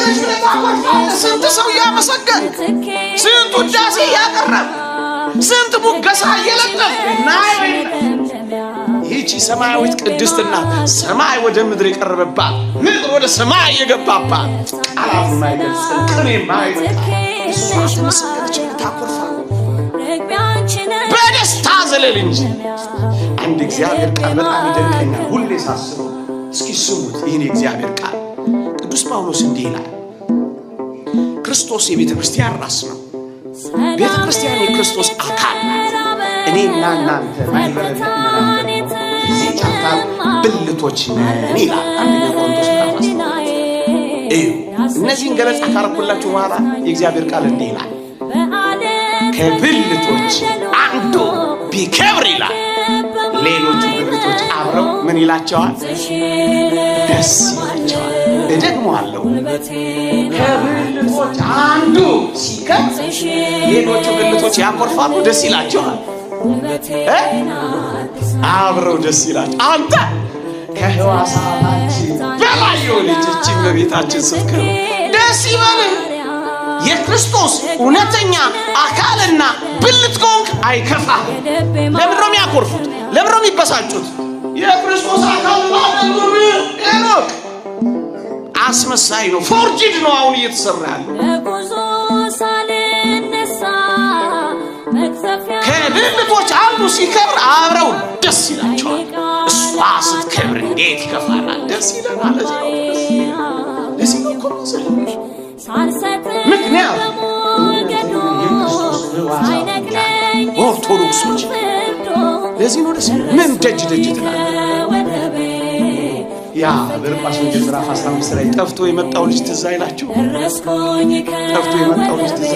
ልጅ ለታቆርፋለህ ስንት ሰው ያመሰገን ስንት ውዳሴ ያቀረብ ስንት ሙገሳ እየለጠፍ ናይ ይህቺ ሰማያዊት ቅድስትና ሰማይ ወደ ምድር የቀረበባት ምድር ወደ ሰማይ የገባባት ቃላት የማይገልጽ ቅኔ የማይበቃ እሷን መሰገደች ታቆርፋለህ በደስታ ዘለል እንጂ አንድ እግዚአብሔር ቃል በጣም ይደንቀኛል ሁሌ ሳስበው እስኪ ስሙት ይህን እግዚአብሔር ቃል ቅዱስ ጳውሎስ እንዲህ ይላል ክርስቶስ የቤተ ክርስቲያን ራስ ነው ቤተ ክርስቲያን የክርስቶስ አካል እኔና እናንተ ማይበረታ እዚህ አካል ብልቶች ነን ይላል አንደኛ ቆሮንቶስ ምዕራፍ 10 እነዚህን ገለጻ ካረኩላችሁ በኋላ የእግዚአብሔር ቃል እንዲህ ይላል ከብልቶች አንዱ ቢከብር ይላል ሌሎቹ ብልቶች አብረው ምን ይላቸዋል ደስ ይላቸዋል እደግመዋለሁ ከብልቶች አንዱ ሲከብር ሌሎቹ ብልቶች ያኮርፋሉ ደስ ይላቸዋል አብረው ደስ ይላቸዋል አንተ ከሕዋሳታችን በላይ የሆነች በቤታችን ስትከብር ደስ ይበልህ የክርስቶስ እውነተኛ አካልና ብልት ከሆንክ አይከፋህም ለምን ነው የሚያኮርፉት ለምን ነው የሚበሳጩት የክርስቶስ አካል ባለሙሉ ኤኖክ አስመሳይ ነው ፎርጂድ ነው አሁን እየተሰራ ያለው ከብልቶች አንዱ ሲከብር አብረው ደስ ይላቸዋል እሷ ስትከብር እንዴት ይከፋናል ደስ ይለናል ለዚህ ነው ምክንያት ኦርቶዶክሶች ለዚህ ነው ደስ ምን ደጅ ትላለህ ያ በሉቃስ ወንጌል ምዕራፍ 15 ላይ ጠፍቶ የመጣው ልጅ ትዝ አይላችሁ ጠፍቶ የመጣው ልጅ ትዝ